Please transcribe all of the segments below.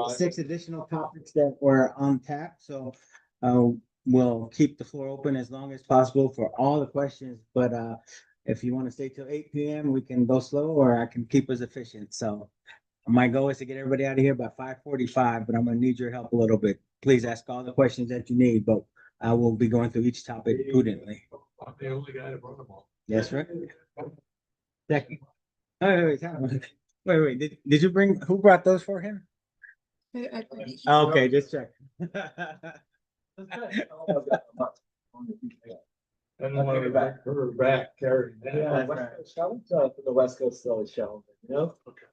6 additional topics that were on tap, so we'll keep the floor open as long as possible for all the questions, but if you want to stay till 8 p.m., we can go slow, or I can keep us efficient. So my goal is to get everybody out of here by 5:45, but I'm gonna need your help a little bit. Please ask all the questions that you need, but I will be going through each topic prudently. I'm the only guy that brought them all. Yes, right? Second. Wait, did you bring, who brought those for him? Okay, just check. And then when her back carrying that. Yeah, shout out to the West Coast still is shelving, you know? Okay.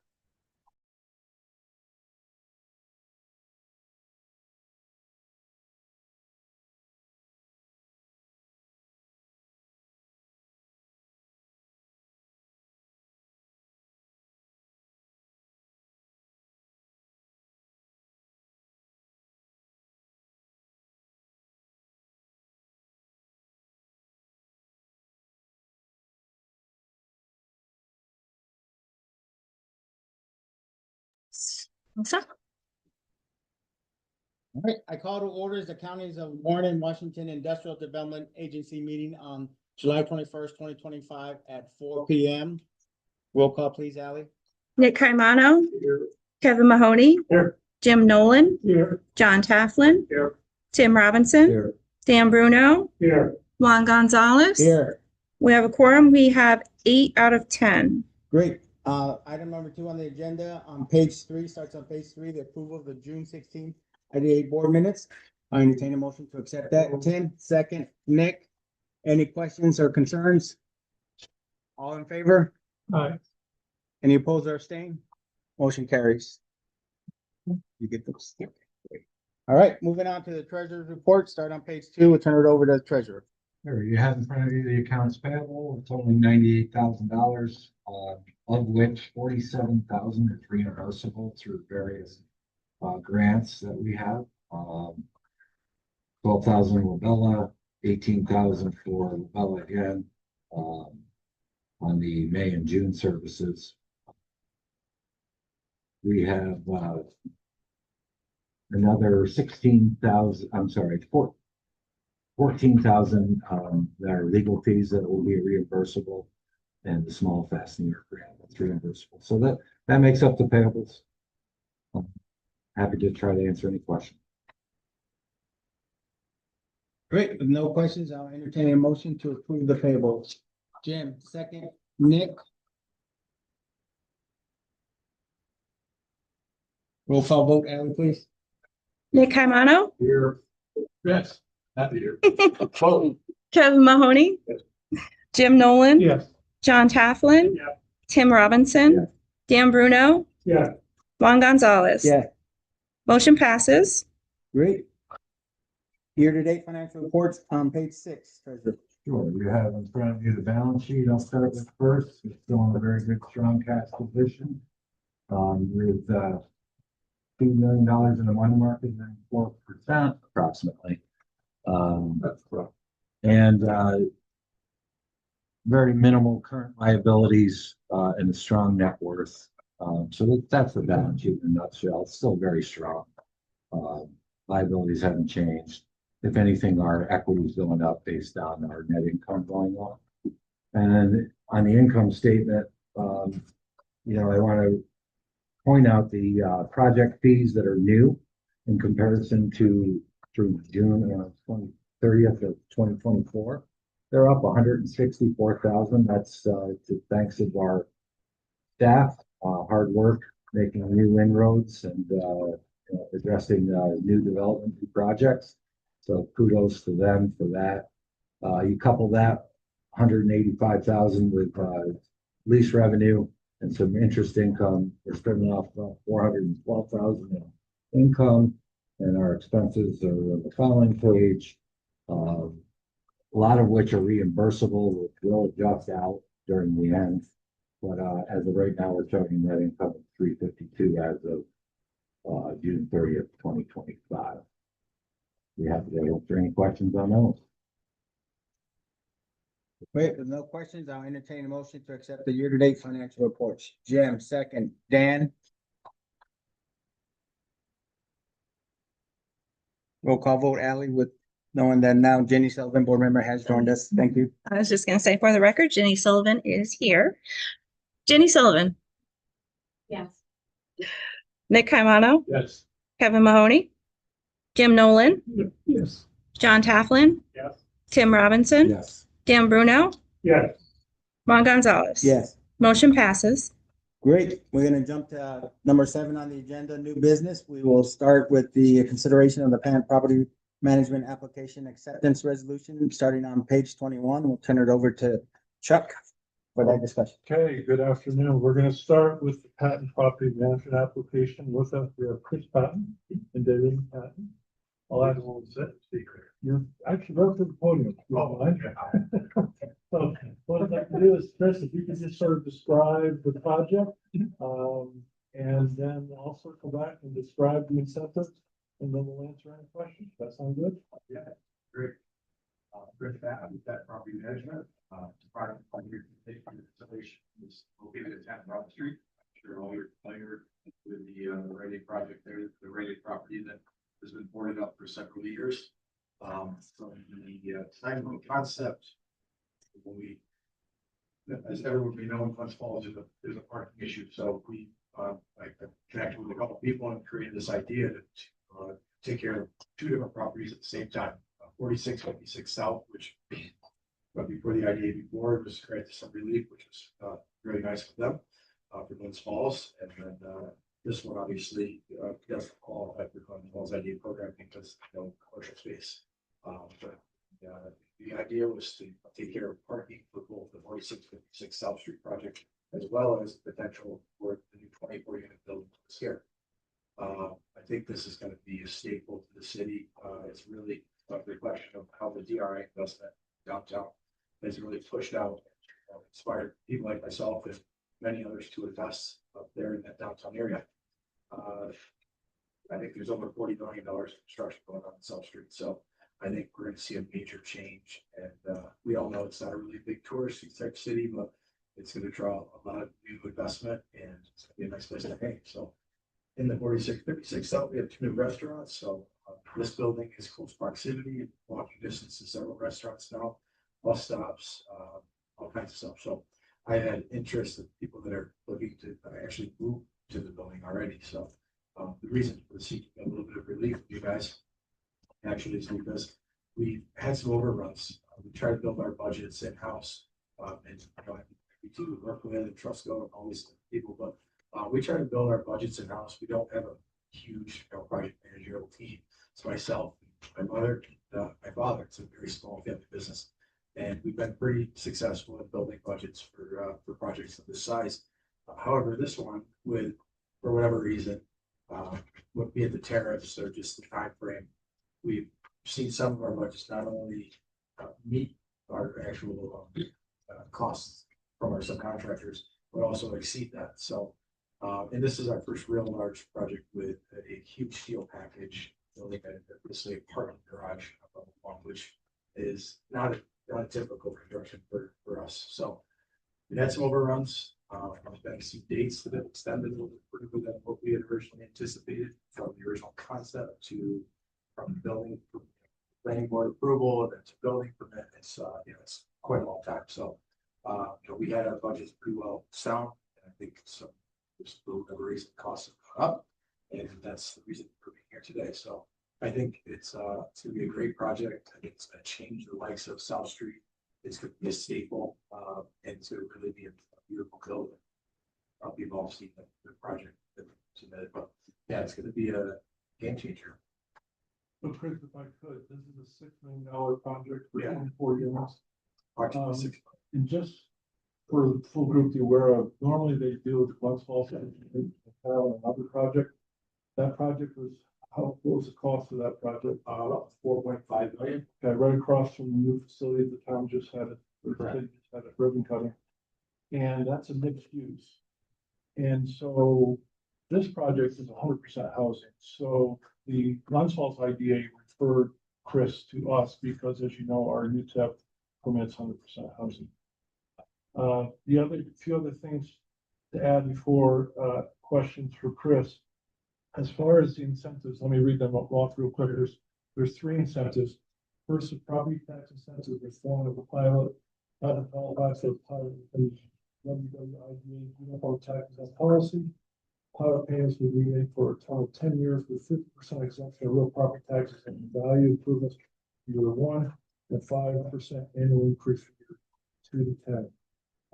All right, I call to orders the counties of Warren and Washington Industrial Development Agency meeting on July 21st, 2025 at 4 p.m. Roll call, please, Ally. Nick Caimano, Here. Kevin Mahoney, Here. Jim Nolan, Here. John Tafflin, Here. Tim Robinson, Here. Dan Bruno, Here. Juan Gonzalez. Here. We have a quorum. We have 8 out of 10. Great. Item number 2 on the agenda on page 3, starts on page 3, the approval of the June 16th IDA board minutes. I entertain a motion to accept that. Tim, second. Nick, any questions or concerns? All in favor? Hi. Any opposed or abstain? Motion carries. You get those. Okay, great. All right, moving on to the treasurer's report. Start on page 2. We'll turn it over to the treasurer. There you have in front of you the accounts payable totaling $98,000, of which 47,000 are reimbursable through various grants that we have. 12,000 Labella, 18,000 for Labella again, on the May and June services. We have another 16,000, I'm sorry, 14,000 that are legal fees that will be reimbursable, and the small fast New York grant that's reimbursable. So that makes up the payables. Happy to try to answer any questions. Great. With no questions, I'll entertain a motion to approve the payables. Jim, second. Nick. Roll call vote, Ally, please. Nick Caimano, Here. Yes. Not here. Kevin Mahoney, Yes. Jim Nolan, Yes. John Tafflin, Yeah. Tim Robinson, Yeah. Dan Bruno, Yeah. Juan Gonzalez. Yeah, Motion passes. great. Year-to-date financial reports on page 6, treasurer. Sure, you have in front of you the balance sheet. I'll start with first. It's still in a very good, strong cash position. With $2 million in the money market and 4% approximately. That's rough. And very minimal current liabilities and a strong net worth. So that's the balance sheet in a nutshell. It's still very strong. Liabilities haven't changed. If anything, our equity is going up based on our net income going up. And then on the income statement, I want to point out the project fees that are new in comparison to through June 30th of 2024. They're up 164,000. That's thanks of our staff, hard work, making new inroads and addressing new development, new projects. So kudos to them for that. You couple that 185,000 with lease revenue and some interest income. We're spending off 412,000 in income, and our expenses are on the following page. A lot of which are reimbursable, which will adjust out during the end. But as of right now, we're showing net income of 352 as of June 30th, 2025. We have to answer any questions on those. Wait, with no questions, I'll entertain a motion to accept the year-to-date financial reports. Jim, second. Dan. Roll call vote, Ally, with knowing that now Jenny Sullivan, board member, has joined us. Thank you. I was just gonna say for the record, Jenny Sullivan is here. Jenny Sullivan, Yes. Nick Caimano, Yes. Kevin Mahoney, Jim Nolan, Yes. John Tafflin, Yes. Tim Robinson, Yes. Dan Bruno, Yes. Ron Gonzalez. Yes. Motion passes. Great. We're gonna jump to number 7 on the agenda, new business. We will start with the consideration of the Pennant Property Management Application Acceptance Resolution, starting on page 21. We'll turn it over to Chuck for that discussion. Okay, good afternoon. We're gonna start with the patent property management application. With us, we have Chris Patton and David Patton. I'll ask one speaker. You're actually right to the podium. if you don't mind. So what I'd like to do is, Chris, if you could just sort of describe the project, and then I'll circle back and describe the incentives, and then we'll answer any questions. That sound good? Yeah, great. Chris Patton, with that property management, prior to installation is located at 10 Broad Street. I'm sure all you're familiar with the Radiate project there, the Radiate property that has been boarded up for several years. So the design of the concept, when we, as everyone may know, in Glens Falls, there's a parking issue. So we, I connected with a couple of people and created this idea to take care of 2 different properties at the same time. 4656 South, which, but before the IDA board was granted some relief, which was very nice for them, for Glens Falls. And then this one obviously doesn't qualify for Glens Falls IDA program because no commercial space. But the idea was to take care of parking for both the 4656 South Street project, as well as potential for the new 24 unit building here. I think this is going to be a staple to the city. It's really a reflection of how the DRI investment downtown has really pushed out and inspired people like myself and many others to invest up there in that downtown area. I think there's over $40 million in construction going on in South Street. So I think we're going to see a major change. And we all know it's not a really big tourist type city, but it's going to draw a lot of new investment and it's going to be a nice place to hang. So in the 4656 South, we have 2 new restaurants. So this building is close proximity, walking distance to several restaurants now, bus stops, all kinds of stuff. So I had interest in people that are looking to actually move to the building already. So the reason for seeking a little bit of relief with you guys actually is because we had some overruns. We try to build our budgets in-house, and we do work with and Trustco and all these people, but we try to build our budgets in-house. We don't have a huge project managerial team. It's myself, my mother, my father. It's a very small family business, and we've been pretty successful in building budgets for projects of this size. However, this one, for whatever reason, would be at the tariffs or just the time frame. We've seen some of our budgets not only meet our actual costs from our subcontractors, but also exceed that. So, and this is our first real large project with a huge steel package, building a apartment garage, which is not a typical construction for us. So we had some overruns. There's been some dates that have extended a little bit further than what we had originally anticipated, from the original concept to from building planning board approval and then to building permit. It's it's quite a long time. So we had our budgets pretty well sound, and I think just for whatever reason costs have gone up, and that's the reason for being here today. So I think it's gonna be a great project. I think it's gonna change the likes of South Street. It's gonna be a staple, and it's gonna really be a beautiful building. You've all seen the project that submitted, but yeah, it's gonna be a game changer. So Chris, if I could, this is a $6 million project for 24 units. And just for the full group to be aware of, normally they deal with Glens Falls and another project. That project was, what was the cost of that project? 4.5 million. Okay, right across from the new facility the town just had a ribbon cutting. And that's a mixed use. And so this project is 100% housing. So the Glens Falls IDA referred Chris to us because, as you know, our UTEP permits 100% housing. The few other things to add before questions for Chris. As far as the incentives, let me read them off real quick. There's There's three incentives. First, the property tax incentive reform of the pilot. Qualified for the pilot and WWIDA uniform tax exempt policy. Pilot payments will be made for a total of 10 years with 50% exemption of real property taxes and value improvements for year 1 and 5% annual increase for year 2 to 10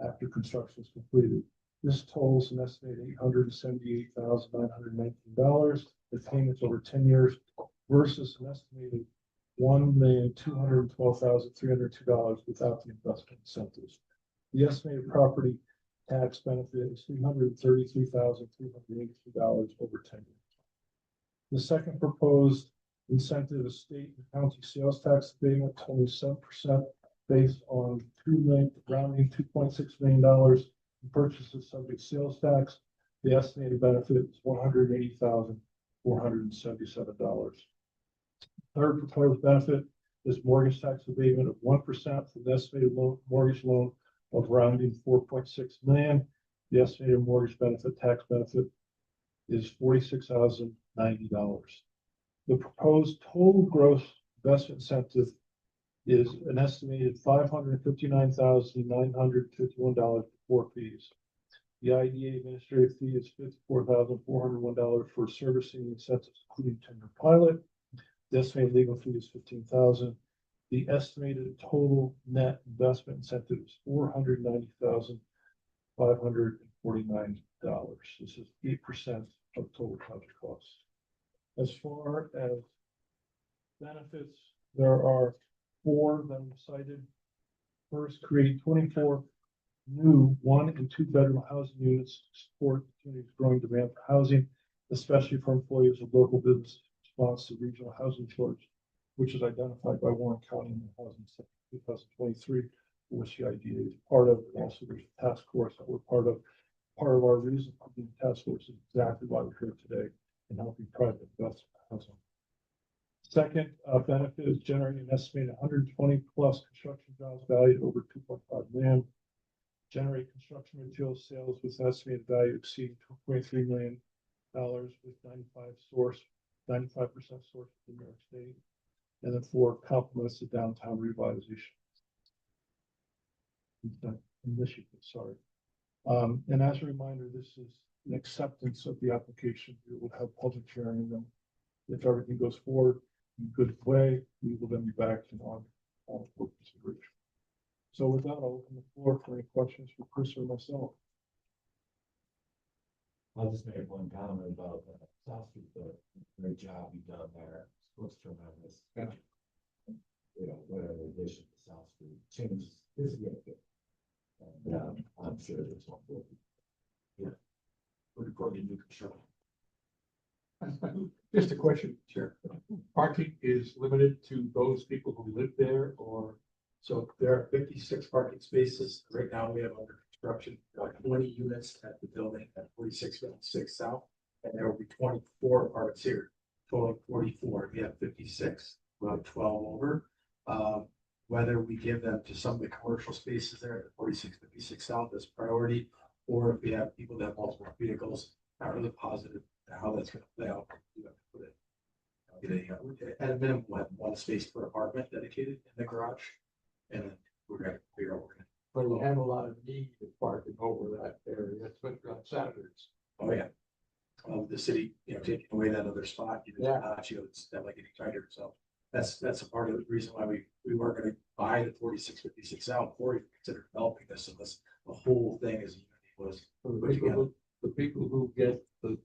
after construction is completed. This totals an estimated $878,919. The payments over 10 years versus an estimated $1,212,302 without the investment incentives. The estimated property tax benefit is $333,382 over 10 years. The second proposed incentive is state and county sales tax abatement, 27% based on rounding $2.6 million in purchases subject sales tax. The estimated benefit is $180,477. Third proposed benefit is mortgage tax abatement of 1% for the estimated mortgage loan of rounding 4.6 million. The estimated mortgage benefit tax benefit is $46,090. The proposed total gross investment incentive is an estimated $559,951 before fees. The IDA administrative fee is $54,401 for servicing the incentives, including tender pilot. The estimated legal fee is $15,000. The estimated total net investment incentive is $490,549. This is 8% of total project costs. As far as benefits, there are 4 of them cited. First, create 24 new 1 and 2 bedroom housing units to support the community's growing demand for housing, especially for employees of local businesses in response to regional housing shortage, which is identified by Warren County in the Housing Sector 2023, which the IDA is part of. And also, there's a task force that we're part of. Part of our reason for being task force is exactly why we're here today in helping private investment housing. Second benefit is generating an estimated 120 plus construction jobs valued over 2.5 million. Generate construction materials sales with an estimated value exceeding $2.3 million with 95% sourced in New York State. And then 4 complements the downtown revitalization in Michigan, sorry. And as a reminder, this is an acceptance of the application. We will have public hearing them. If everything goes forward in a good way, we will then be back on for consideration. So with that, I'll open the floor for any questions for Chris or myself. I'll just make one comment about South Street, the great job you've done there. Looks tremendous. You know, whatever addition to South Street changes is good. And I'm sure there's one will be. Yeah. Looking forward to new construction. Just a question. Sure. Parking is limited to those people who live there, or? So there are 56 parking spaces. Right now, we have under construction 20 units at the building at 4656 South. And there will be 24 apartments here, total 44. We have 56, about 12 over. Whether we give them to some of the commercial spaces there at 4656 South as priority, or if we have people that have multiple vehicles, not really positive how that's going to play out. You have to put it, at a minimum, one space per apartment dedicated in the garage. And then we're going to figure out what we're going to. But we have a lot of need of parking over that area, especially on Saturdays. Oh, yeah. The city, taking away that other spot, Yeah. It's definitely getting tighter. So that's a part of the reason why we weren't going to buy the 4656 out before we considered developing this. Unless the whole thing is was For put together. the people who get the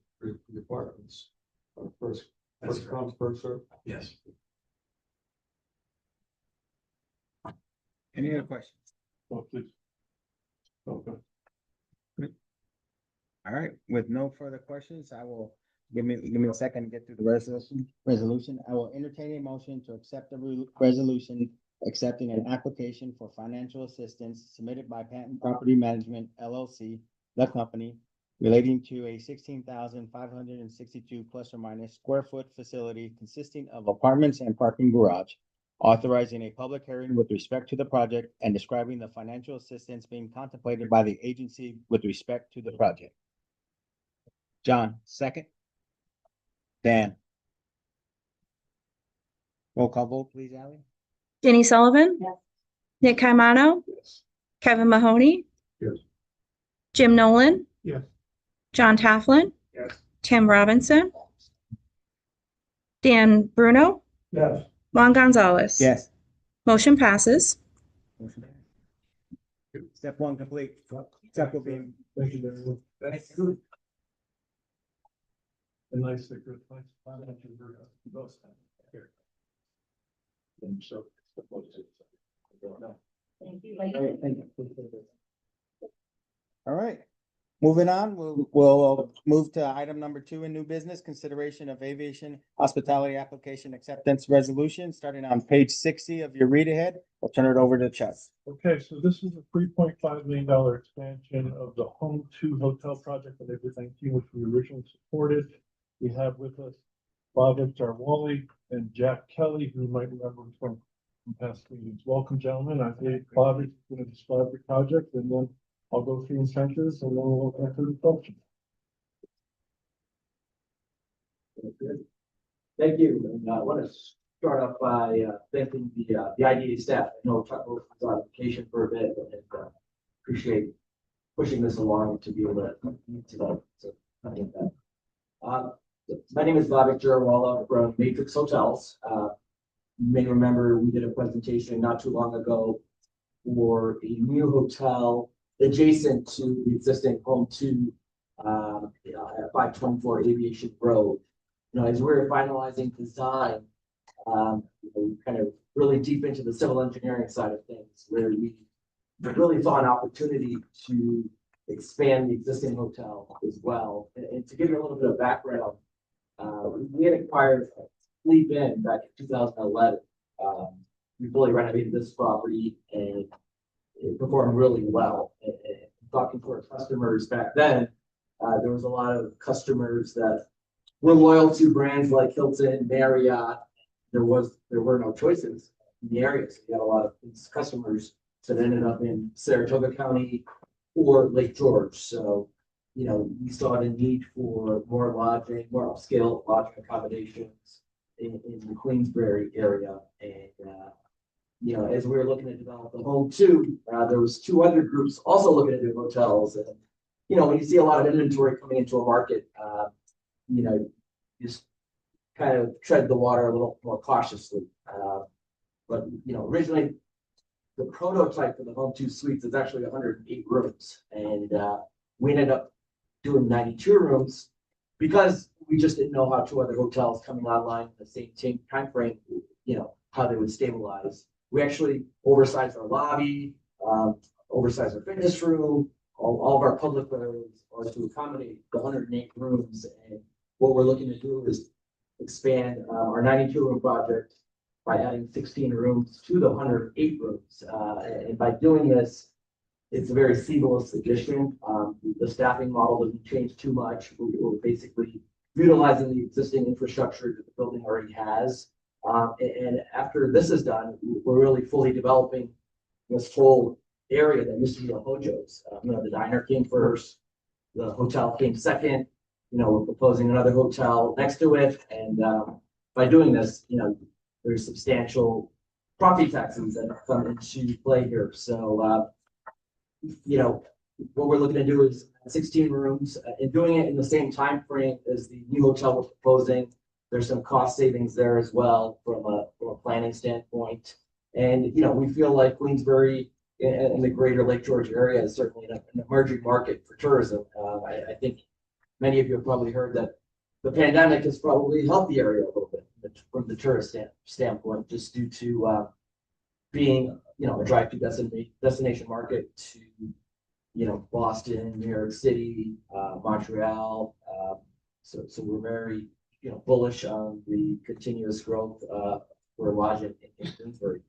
apartments are first That's come, first served. Yes. Any other questions? Oh, please. Okay. All right, with no further questions, I will, give me a second to get through the resolution. I will entertain a motion to accept the resolution accepting an application for financial assistance submitted by Panton Property Management LLC, the company, relating to a 16,562 plus or minus square foot facility consisting of apartments and parking garage, authorizing a public hearing with respect to the project and describing the financial assistance being contemplated by the agency with respect to the project. John, second. Dan. Roll call vote, please, Ally. Jenny Sullivan. Yes. Nick Caimano, Yes. Kevin Mahoney. Yes. Jim Nolan, Yes. John Tafflin, Yes. Tim Robinson, Dan Bruno, Yes. Juan Gonzalez. Yes. Motion passes. Motion passed. Step one complete. Step will be. Thank you, everyone. That's good. A nice sticker, nice financial for those. Here. And so. Thank you. Thank you. All right, moving on, we'll move to item number 2 in new business, consideration of aviation hospitality application acceptance resolution, starting on page 60 of your read ahead. I'll turn it over to Chuck. Okay, so this is a $3.5 million expansion of the Home 2 Hotel project that everything which we originally supported. We have with us Bhavik Jarwali and Jack Kelly, who you might remember from past meetings. Welcome, gentlemen. I think Bhavik is going to describe the project, and then I'll go through incentives, and then we'll answer the question. Thank you, and I want to start off by thanking the IDA staff. I know Chuck was on vacation for a bit, and appreciate pushing this along to be able to today. So I get that. My name is Bhavik Jarwala from Matrix Hotels. You may remember we did a presentation not too long ago for a new hotel adjacent to the existing Home 2 at 524 Aviation Road. You know, as we were finalizing design, we kind of really deep into the civil engineering side of things, where we really saw an opportunity to expand the existing hotel as well. And to give you a little bit of background, we had acquired Sleep Inn back in 2011. We fully renovated this property and it performed really well. And talking to our customers back then, there was a lot of customers that were loyal to brands like Hilton, Marriott. There were no choices in the area. So we had a lot of these customers that ended up in Saratoga County or Lake George. So, you know, we saw the need for more lodging, more upscale lodging accommodations in the Queensbury area. And, you know, as we were looking to develop the Home 2, there was 2 other groups also looking to do hotels. And, you know, when you see a lot of inventory coming into a market, you know, just kind of tread the water a little more cautiously. But, you know, originally the prototype for the Home 2 suites is actually 108 rooms. And we ended up doing 92 rooms because we just didn't know how 2 other hotels coming online in the same time frame, you know, how they would stabilize. We actually oversized our lobby, oversized our fitness room, all of our public areas are to accommodate the 108 rooms. And what we're looking to do is expand our 92 room project by adding 16 rooms to the 108 rooms. And by doing this, it's a very seamless addition. The staffing model doesn't change too much. We're basically utilizing the existing infrastructure that the building already has. And after this is done, we're really fully developing this whole area that used to be a Hojo's. You know, the diner came first, the hotel came second. You know, we're proposing another hotel next to it. And by doing this, you know, there's substantial property taxes that come into play here. So, you know, what we're looking to do is 16 rooms and doing it in the same time frame as the new hotel we're proposing. There's some cost savings there as well from a planning standpoint. And, you know, we feel like Queensbury and the greater Lake George area is certainly an emerging market for tourism. I think many of you have probably heard that the pandemic has probably helped the area a little bit from the tourist standpoint, just due to being, you know, a drive-to destination market to, you know, Boston, New York City, Montreal. So we're very, you know, bullish on the continuous growth for lodging in Queensbury.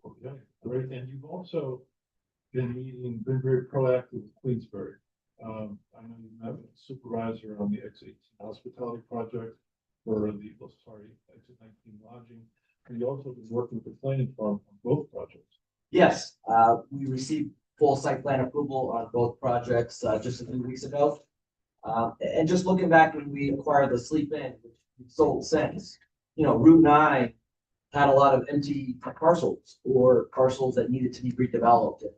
Okay, great. And you've also been very proactive with Queensbury. I know you met with the supervisor on the X18 hospitality project for the, Exit 19 lodging. And you also been working with the planning firm on both projects. Yes, we received full site plan approval on both projects just a few weeks ago. And just looking back when we acquired the Sleep Inn, which we sold since, Route 9 had a lot of empty parcels or parcels that needed to be redeveloped. And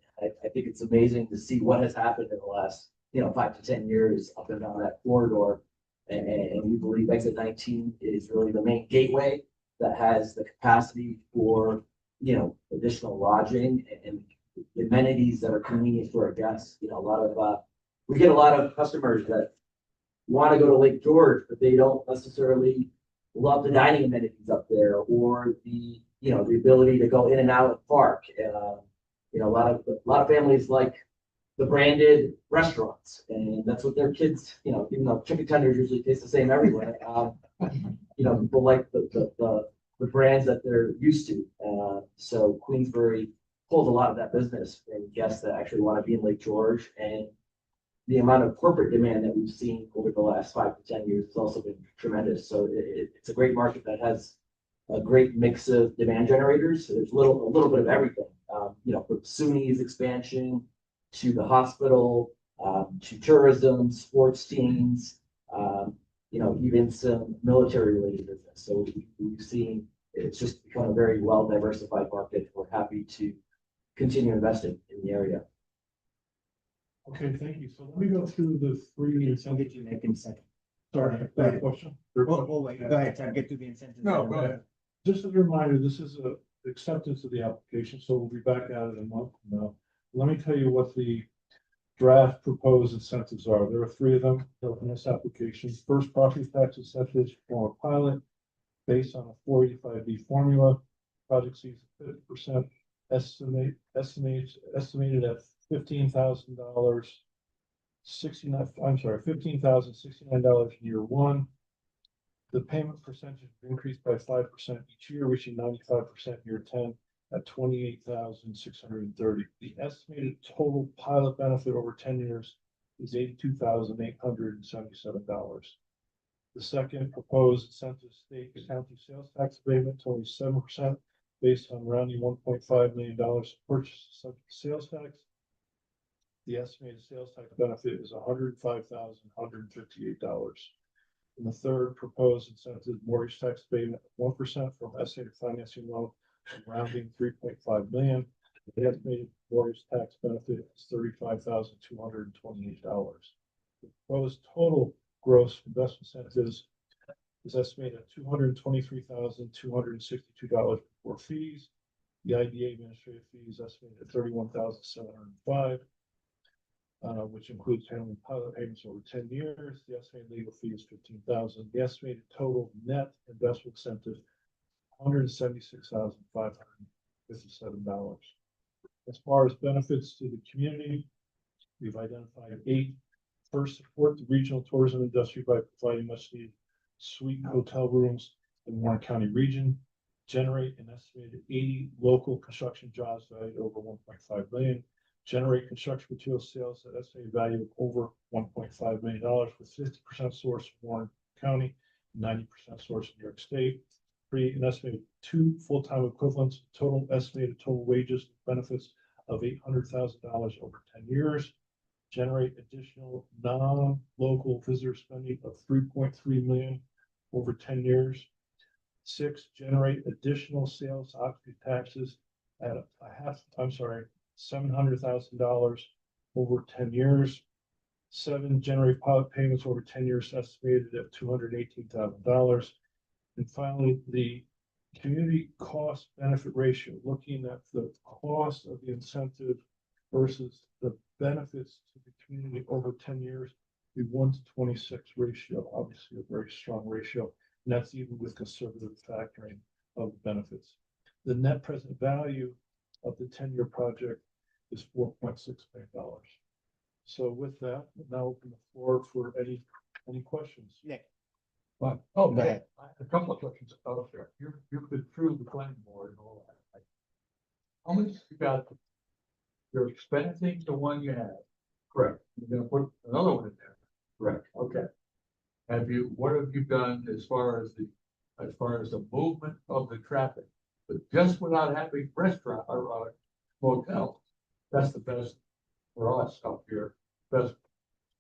I think it's amazing to see what has happened in the last, 5 to 10 years up and down that corridor. And we believe exit 19 is really the main gateway that has the capacity for, additional lodging and amenities that are convenient for our guests. We get a lot of customers that want to go to Lake George, but they don't necessarily love the dining amenities up there or the ability to go in and out of the park. A lot of families like the branded restaurants, and that's what their kids, even though chicken tenders usually taste the same everywhere. People like the brands that they're used to. So Queensbury pulls a lot of that business from guests that actually want to be in Lake George, and the amount of corporate demand that we've seen over the last 5 to 10 years has also been tremendous. So it's a great market that has a great mix of demand generators. There's a little bit of everything, from SUNY's expansion to the hospital, to tourism, sports teams, even some military related business. So we've seen it's just become a very well diversified market. We're happy to continue investing in the area. Okay, thank you. So let me go through the three. I'll get you Nick in a second. Sorry, Go third ahead. question. We'll wait. Go ahead, I'll get to the incentives. No, go ahead. Just as a reminder, this is a acceptance of the application, so we'll be back at it in a month from now. Let me tell you what the draft proposed incentives are. There are three of them in this application. First, property tax incentives for a pilot based on a 485B formula. Project sees 50% estimated at $15,069. $15,069 in year one. The payment percentage increased by 5% each year, reaching 95% in year 10 at $28,630. The estimated total pilot benefit over 10 years is $82,877. The second proposed incentive state county sales tax abatement totaling 7% based on rounding $1.5 million purchase subject to sales tax. The estimated sales tax benefit is $105,158. And the third proposed incentive mortgage tax abatement of 1% from estimated financing loan and rounding $3.5 million. The estimated mortgage tax benefit is $35,228. The proposed total gross investment incentives is estimated at $223,262 before fees. The IDA administrative fees estimated at $31,705. Which includes handling pilot payments over 10 years. The estimated legal fee is $15,000. The estimated total net investment incentive, $176,557. As far as benefits to the community, we've identified 8. First, support the regional tourism industry by providing much needed suite hotel rooms in the Warren County region. Generate an estimated 80 local construction jobs valued over $1.5 million. Generate construction material sales at estimated value of over $1.5 million, with 50% sourced from Warren County, 90% sourced from New York State. Create an estimated 2 full-time equivalents, estimated total wages, benefits of $800,000 over 10 years. Generate additional non-local visitor spending of $3.3 million over 10 years. 6, generate additional sales occupancy taxes at $700,000 over 10 years. 7, generate pilot payments over 10 years estimated at $218,000. And finally, the community cost benefit ratio, looking at the cost of the incentive versus the benefits to the community over 10 years, the 1:26 ratio, obviously a very strong ratio, and that's even with conservative factoring of benefits. The net present value of the 10-year project is $4.6 million. So with that, we'll now open the floor for any questions. Nick. But, Go ahead. I have a couple of questions about there. You've been through the planning board and all that. How much you got? You're expensing the one you have. Correct. You're gonna put another one in there. Correct. Okay. What have you done as far as the movement of the traffic? But just without having restaurant or motel, that's the best for us up here, best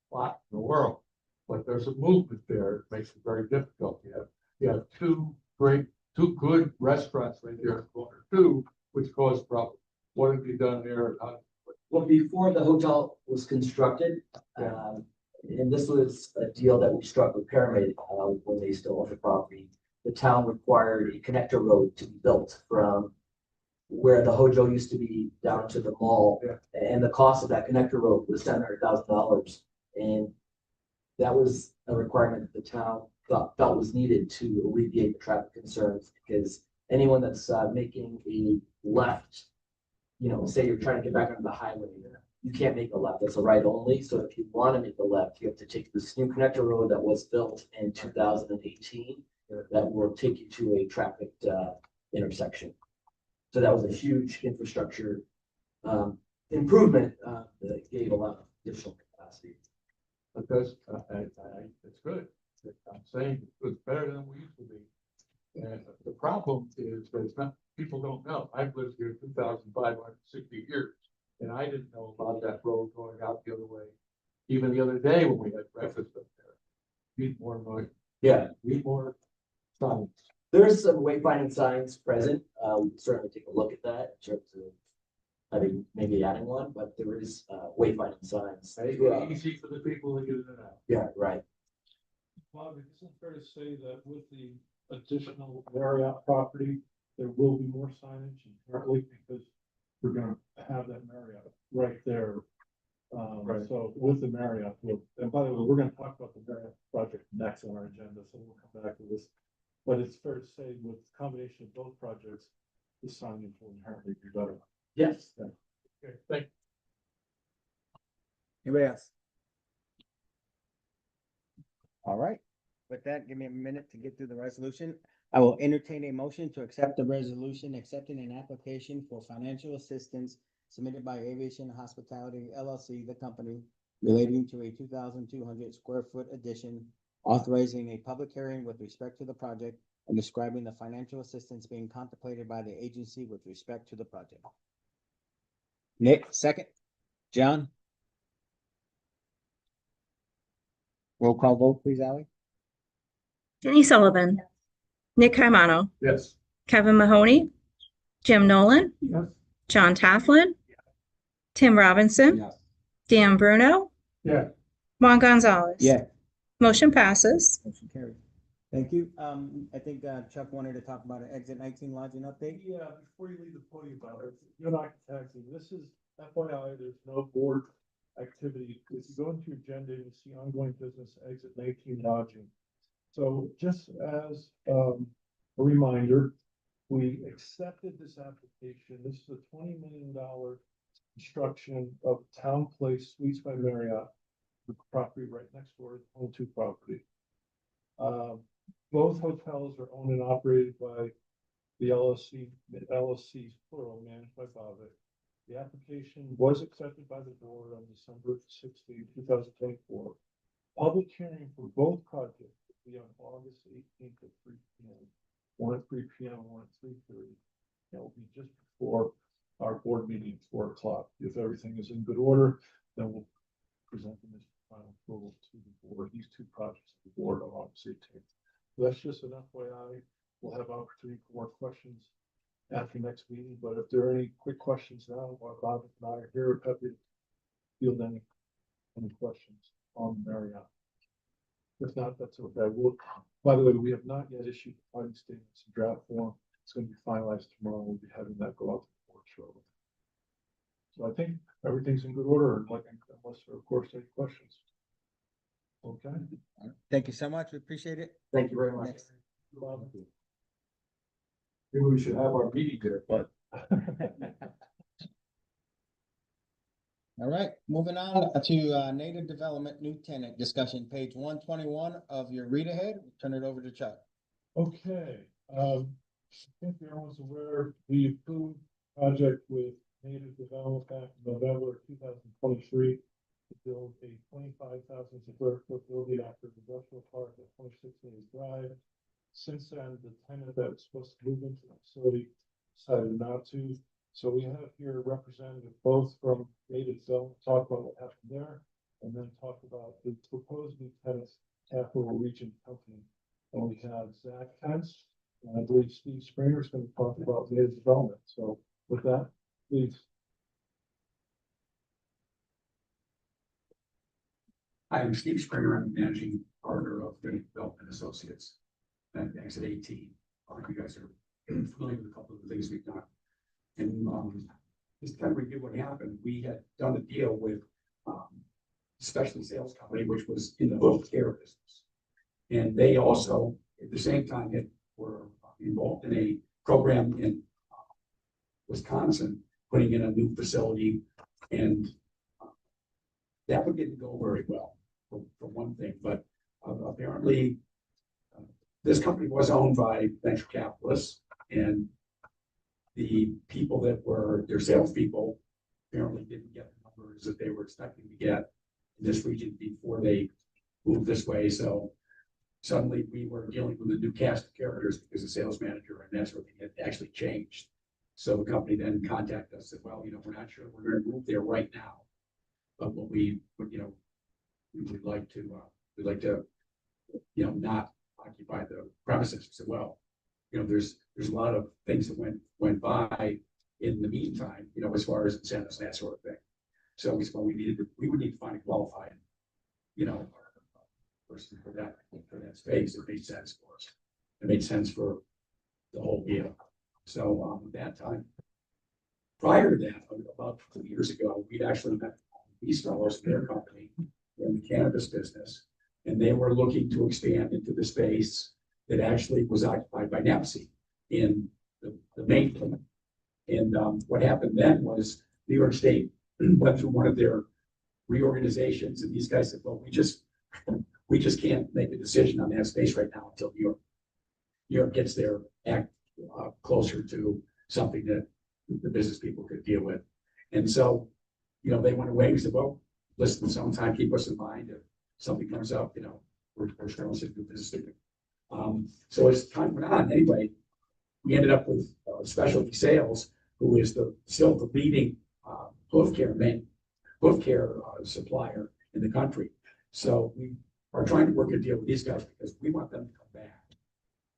spot in the world. But there's a movement there, it makes it very difficult. You have 2 two good restaurants right there in the corner, two, which cause problems. What have you done there? And how- Well, before the hotel was constructed, and this was a deal that we struck with Pyramid, when they still owned the property. The town required a connector road to be built from where the Hojo used to be down to the mall. Yeah. And the cost of that connector road was $700,000. And that was a requirement that the town felt was needed to alleviate the traffic concerns, because anyone that's making a left, say you're trying to get back onto the highway, you can't make a left, that's a right only. So if you want to make a left, you have to take this new connector road that was built in 2018 that will take you to a trafficked intersection. So that was a huge infrastructure improvement that gave a lot of additional capacity. Because it's good. I'm saying it's better than we used to be. And the problem is that it's not, people don't know. I've lived here 2,560 years. And I didn't know about that road going out the other way. Even the other day when we had breakfast up there. Need more money, Yeah, need more signs. there's some wayfinding signs present. We can certainly take a look at that in terms of, I think, maybe adding one, but there is wayfinding signs. Make it easy for the people to get in and out. Yeah, right. Bob, is it fair to say that with the additional Marriott property, there will be more signage inherently because we're gonna have that Marriott right there. Right. So with the Marriott, and by the way, we're gonna talk about the Marriott project next on our agenda, so we'll come back to this. But it's fair to say with the combination of both projects, the signage will inherently be better. Yes. Okay, thank you. Anybody else? All right, with that, give me a minute to get through the resolution. I will entertain a motion to accept the resolution accepting an application for financial assistance submitted by Aviation Hospitality LLC, the company, relating to a 2,200 square foot addition, authorizing a public hearing with respect to the project, and describing the financial assistance being contemplated by the agency with respect to the project. Nick, second. John? Roll call vote, please, Ally. Jenny Sullivan, Nick Caimano, Yes. Kevin Mahoney, Jim Nolan, Yes. John Tofflin, Tim Robinson, Yes. Dan Bruno, Yeah. Juan Gonzalez. Yeah. Motion passes. Motion carried. Thank you. I think Chuck wanted to talk about an exit 19 lodging update. Yeah, before you leave the podium, about it, you're not taxing, this is FYI, there's no board activity. If you go into your agenda, you see ongoing business exit 19 lodging. So just as a reminder, we accepted this application. This is a $20 million construction of Town Place Suites by Marriott, the property right next door to the Home2 property. Both hotels are owned and operated by the LLCs plural, managed by Bavick. The application was accepted by the board on December 16, 2024. Public hearing for both projects will be on August 18th at 3 p.m. One at 3 p.m. and one at 3:30. That will be just before our board meeting at 4 o'clock. If everything is in good order, then we'll present them as final approval to the board. These two projects to the board on August 18th. So that's just an FYI. We'll have opportunity for more questions after next meeting, but if there are any quick questions now, while Bob and I are here, happy to field any questions on Marriott. If not, that's okay. By the way, we have not yet issued the finding statements in draft form. It's going to be finalized tomorrow. We'll be having that go out to the board shortly. So I think everything's in good order, unless there are, of course, any questions. Okay. Thank you so much. We appreciate it. Thank you very much. Next. Bob. Maybe we should have our meeting there, but All right, moving on to native development new tenant discussion, page 121 of your read ahead. Turn it over to Chuck. Okay, I think everyone's aware, we approved project with Native Development back in November 2023 to build a 25,000 square foot building after the industrial park at 26 Days Drive. Since then, the tenant that was supposed to move into the facility decided not to. So we have here a representative both from Native Development, talk about what happened there, and then talk about the proposed new tenants, Capital Region Company. And we have Zach Pence And I believe Steve Springer is going to talk about data development. So with that, please. Hi, I'm Steve Springer. I'm managing partner of Data Development Associates at Exit 18. You guys are familiar with a couple of the things we've done. And just kind of review what happened. We had done a deal with specialty sales company, which was in the home care business. And they also, at the same time, were involved in a program in Wisconsin, putting in a new facility. And that one didn't go very well, for one thing. But apparently, this company was owned by venture capitalists, and the people that were their salespeople apparently didn't get the numbers that they were expecting to get in this region before they moved this way. So suddenly we were dealing with a new cast of characters because the sales manager and that sort of thing had actually changed. So the company then contacted us and said, well, we're not sure we're going to move there right now, but what we would like to, not occupy the premises. We said, well, there's a lot of things that went by in the meantime, as far as incentives and that sort of thing. So we said, well, we would need to find a qualified, person for that space. It made sense for us. It made sense for the whole deal. So at that time, prior to that, about 2 years ago, we'd actually met these fellows in their company in the cannabis business, and they were looking to expand into the space that actually was occupied by NAPSI in the main plant. And what happened then was New York State went through one of their reorganizations, and these guys said, well, we just can't make a decision on that space right now until New York gets their act closer to something that the business people could deal with. And so, they went away. We said, well, listen, sometime keep us in mind if something comes up, we're still in do business. So as time went on, anyway, we ended up with Specialty Sales, who is still the leading hoof care supplier in the country. So we are trying to work a deal with these guys because we want them to come back.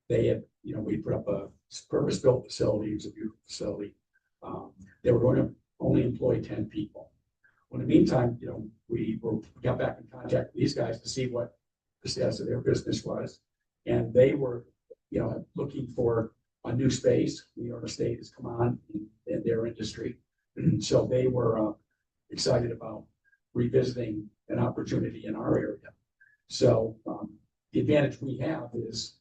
They had, we put up a purpose-built facility. It was a beautiful facility. They were going to only employ 10 people. Well, in the meantime, we got back in contact with these guys to see what the status of their business was. And they were, looking for a new space. New York State has come on in their industry. So they were excited about revisiting an opportunity in our area. So the advantage we have is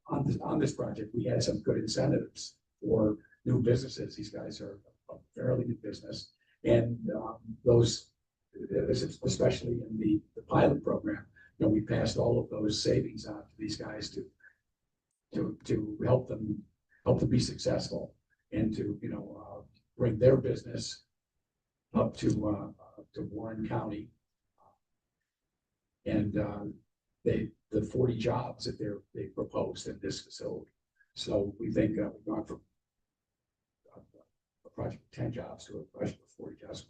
on this project, we had some good incentives for new businesses. These guys are a fairly new business. And those, especially in the pilot program, we passed all of those savings on to these guys to help them be successful and to bring their business up to Warren County. And the 40 jobs that they proposed in this facility. So we think we've gone from a project of 10 jobs to a project of 40 jobs.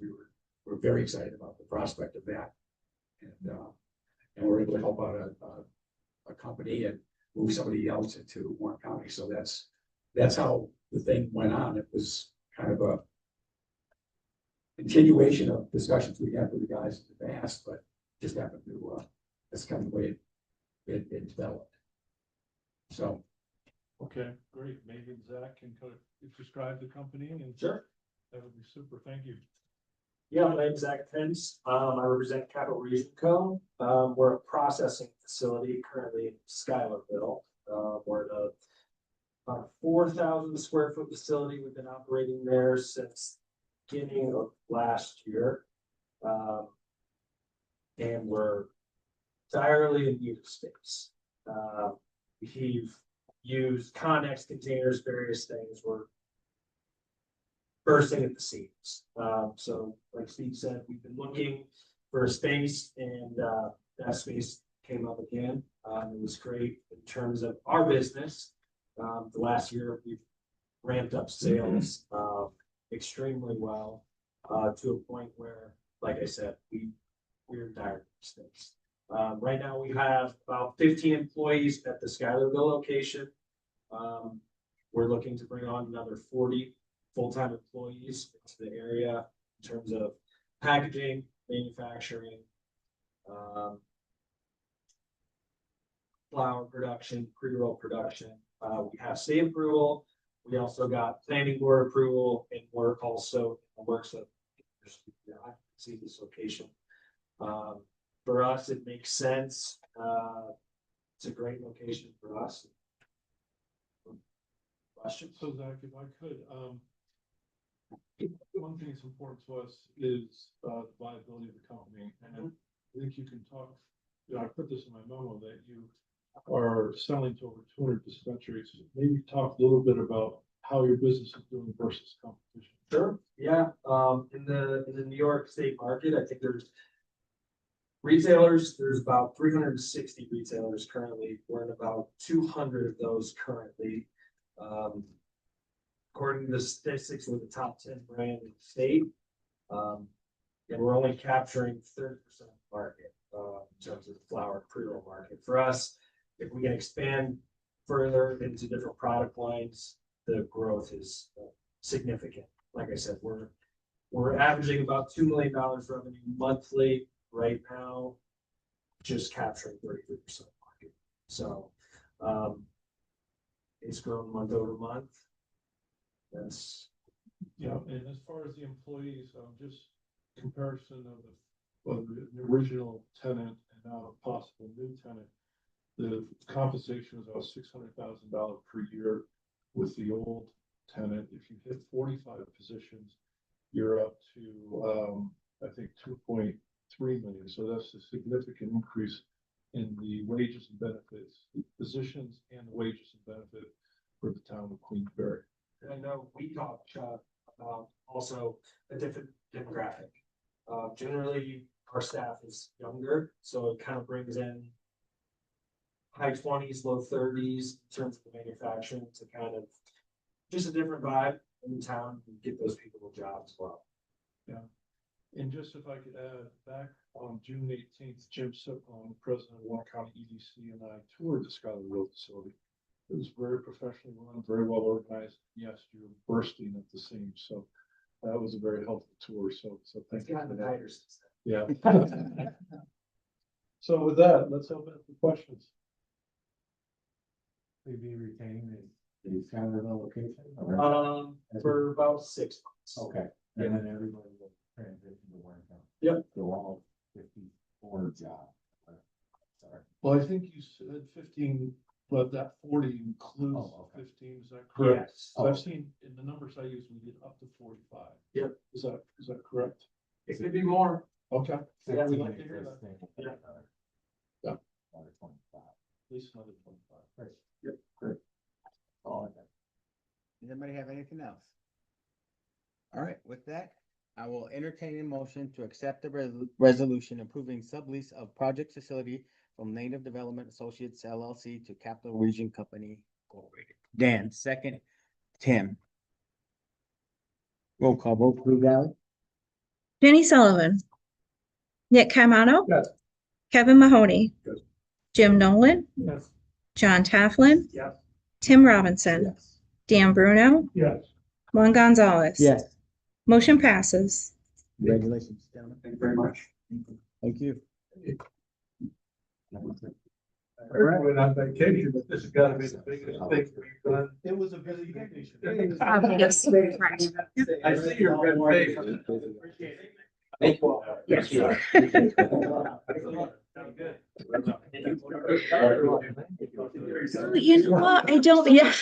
We're very excited about the prospect of that, and we're able to help out a company and move somebody else into Warren County. So that's how the thing went on. It was kind of a continuation of discussions we had with the guys in the past, but just happened to that's kind of the way it developed. So. Okay, great. Maybe Zach can kind of describe the company and Sure. That would be super. Thank you. Yeah, my name's Zach Pence. I represent Capital Region Co. We're a processing facility currently in Schuylerville. We're about a 4,000 square foot facility. We've been operating there since beginning of last year. And we're entirely in need of space. We've used Connex containers, various things. We're bursting at the seams. So like Steve said, we've been looking for a space, and that space came up again. It was great in terms of our business. The last year we've ramped up sales extremely well to a point where, like I said, we're in dire space. Right now we have about 15 employees at the Schuylerville location. We're looking to bring on another 40 full-time employees into the area in terms of packaging, manufacturing, flower production, pre-roll production. We have state approval. We also got planning board approval, and we're also in the works of see this location. For us, it makes sense. It's a great location for us. Questions? So Zach, if I could, one thing that's important to us is, the viability of the company, and I think you can talk, I put this in my memo, that you are selling to over 200 dispensaries. Maybe talk a little bit about how your business is doing versus competition. Sure, yeah, in the New York State market, I think there's retailers, there's about 360 retailers currently. We're in about 200 of those currently. According to the statistics, we're the top 10 brand in the state. And we're only capturing 30% of the market, in terms of the flower pre-roll market. For us, if we can expand further into different product lines, the growth is significant. Like I said, we're averaging about $2 million revenue monthly right now, just capturing 33% of the market. So, it's grown month over month. That's, Yeah, and as far as the employees, just comparison of the original tenant and now a possible new tenant, the compensation was about $600,000 per year with the old tenant. If you hit 45 positions, you're up to, I think, 2.3 million. So that's a significant increase in the wages and benefits, the positions and the wages and benefit for the town of Queensbury. I know we talked about also a different demographic. Generally, our staff is younger, so it kind of brings in high 20s, low 30s in terms of the manufacturing to kind of just a different vibe in the town and get those people a job as well. Yeah. And just if I could add, back on June 18th, Jim Sipon, president of Warren County EDC, and I toured the Scholar Road facility. It was very professionally run, very well organized. Yes, you were bursting at the seams. So that was a very helpful tour. So thank you for that. Yeah. So with that, let's open up for questions. Will you be retaining the Scholarville location? For about 6 months. Okay, and then everybody will transition to Warren County. Yep. So all 54 jobs. Sorry. Well, I think you said 15, but that 40 includes Oh, okay. 15. Is that correct? Yes. So I've seen in the numbers I use, we did up to 45. Yep. Is that correct? It could be more. Okay. Yeah, We'd 16 like to hear that. existing, Yeah. Yeah. Another 25. At least another 25. Great. Yep, great. All I got. Does anybody have anything else? All right, with that, I will entertain a motion to accept the resolution approving sublease of project facility from Native Development Associates LLC to Capital Region Company Incorporated. Dan, second. Tim. Roll call vote, please, Ally. Jenny Sullivan. Nick Caimano. Yes. Kevin Mahoney. Yes. Jim Nolan. Yes. John Tafflin. Yes. Tim Robinson. Yes. Dan Bruno. Yes. Juan Gonzalez. Yes. Motion passes. Congratulations, gentlemen. Thank you very much. Thank you. We're on vacation, but this has got to be the biggest thing we've done. It was a busy vacation. Yes, right. I see your red face. Thank you all. Yes. So you know what? I don't, yeah.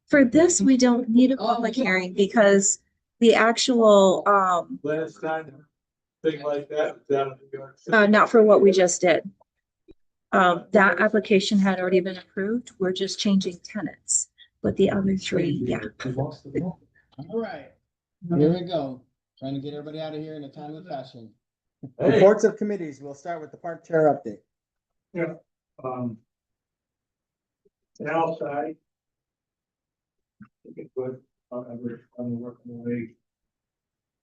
For this, we don't need a public hearing because the actual, Last time, thing like that, was down in New York City. not for what we just did. That application had already been approved. We're just changing tenants, but the other three, yeah. All right, here we go. Trying to get everybody out of here in a timely fashion. Reports of committees. We'll start with the park chair update. Outside. I think it's good, I'm working away.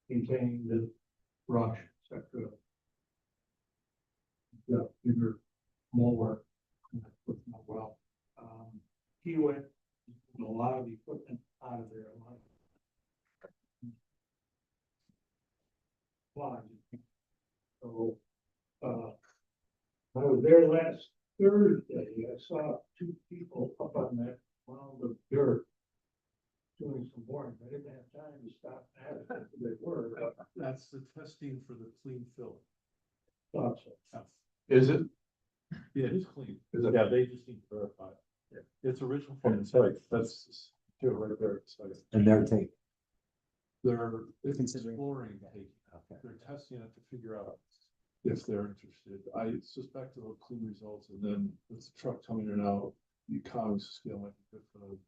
Containing the brush, etc. Yeah, bigger, more work. Well, He went, a lot of equipment out of there. a lot of- Why? So, I was there last Thursday, I saw two people up on that mound of dirt doing some boring. I didn't have time to stop and ask who they were. But That's the testing for the clean fill. thought so. Is it? Yeah, it is clean. Is it? Yeah, they just need to verify. it. It's original from the site. That's two right there. So And they're taking. they're Considering. exploring, they're testing it to figure out if they're interested. I suspect it'll clean results, and then with the truck coming in and out, the economies of scale might be good for them.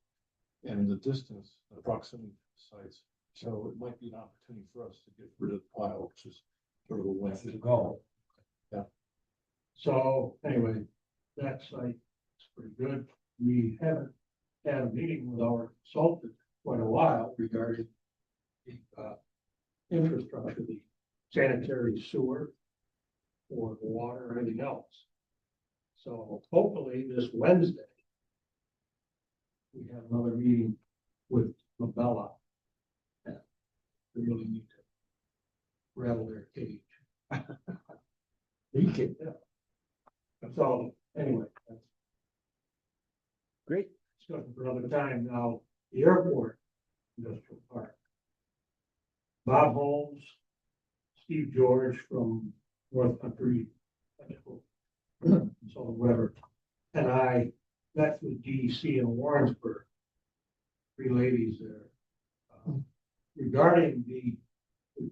And the distance, the proximity to the sites, so it might be an opportunity for us to get rid of the pile, which is sort of a way to go. So anyway, that site is pretty good. We haven't had a meeting with our consultant for quite a while regarding the infrastructure, the sanitary sewer or the water or anything else. So hopefully this Wednesday, we have another meeting with Labella. We really need to rattle their cage. You can, yeah. So anyway, that's Great. discussion for another time. Now, the airport industrial park. Bob Holmes, Steve George from North Country, so whatever, and I met with DEC in Warrensburg. Three ladies there. Regarding we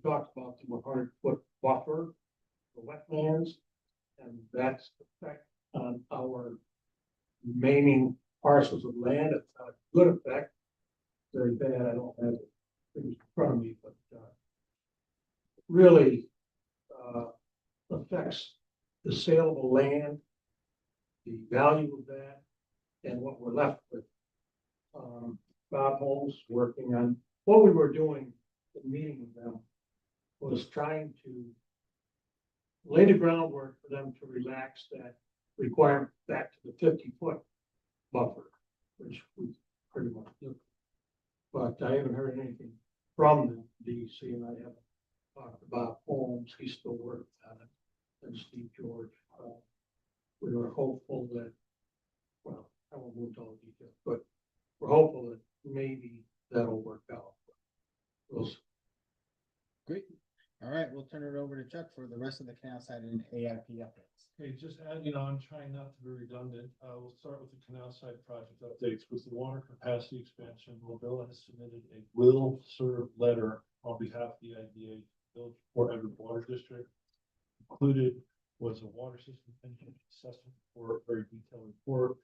talked about the 100-foot buffer for wetlands, and that's the effect on our remaining parcels of land. It's not a good effect. Very bad. I don't have things in front of me, but really affects the saleable land, the value of that, and what we're left with. Bob Holmes working on what we were doing in meeting with them was trying to lay the groundwork for them to relax that requirement back to the 50-foot buffer, which we pretty much do. But I haven't heard anything from them, DEC, and I haven't talked about Holmes. He's still working on it, and Steve George. We were hopeful that, well, I won't go into all the details, but we're hopeful that maybe that'll work out. We'll see. Great. All right, we'll turn it over to Chuck for the rest of the canal side and AIP updates. Okay, just adding on, trying not to be redundant, we'll start with the canal side project updates. With the water capacity expansion, Mobile has submitted a will serve letter on behalf of the IDA, Village Port Edward Water District. Included was a water system engine assessment for a very detailed report.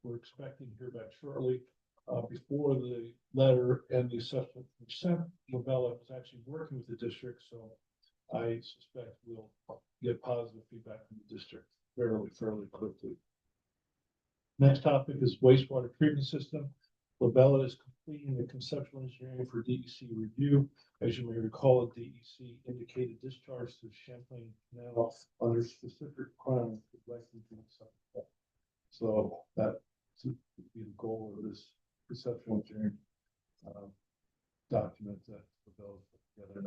We're expecting to hear back shortly. Before the letter and the assessment were sent, Mobile was actually working with the district, so I suspect we'll get positive feedback from the district fairly quickly. Next topic is wastewater treatment system. Labella is completing the conceptual engineering for DEC review. As you may recall, DEC indicated discharge to Champlain Canal under specific requirements would likely be acceptable. So that would be the goal of this conceptual engineering document that Labella put together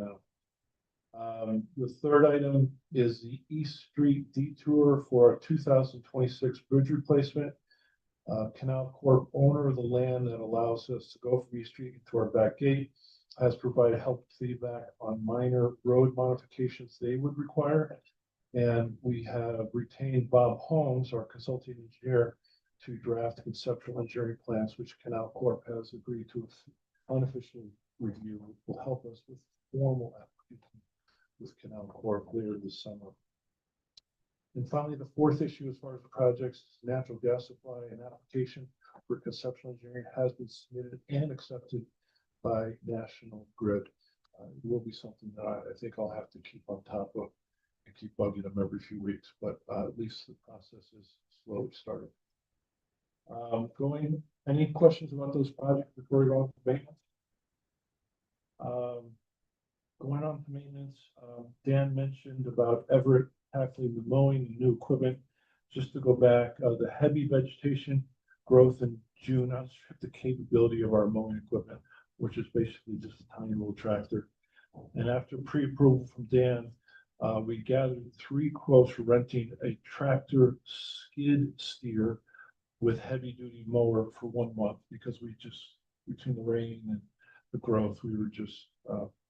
now. The third item is the East Street detour for a 2026 bridge replacement. Canal Corp, owner of the land that allows us to go from East Street to our back gate, has provided help feedback on minor road modifications they would require. And we have retained Bob Holmes, our consulting engineer, to draft conceptual engineering plans, which Canal Corp has agreed to unofficially review. Will help us with formal application with Canal Corp later this summer. And finally, the fourth issue as far as the projects, natural gas supply and application for conceptual engineering has been submitted and accepted by National Grid. It will be something that I think I'll have to keep on top of and keep bugging them every few weeks, but at least the process is slowly starting. Any questions about those projects before we go on to maintenance? Going on to maintenance, Dan mentioned about Everett tackling the mowing and new equipment. Just to go back, the heavy vegetation growth in June outstripped the capability of our mowing equipment, which is basically just a tiny little tractor. And after pre-approval from Dan, we gathered 3 quotes for renting a tractor skid steer with heavy-duty mower for 1 month, because we just, between the rain and the growth, we were just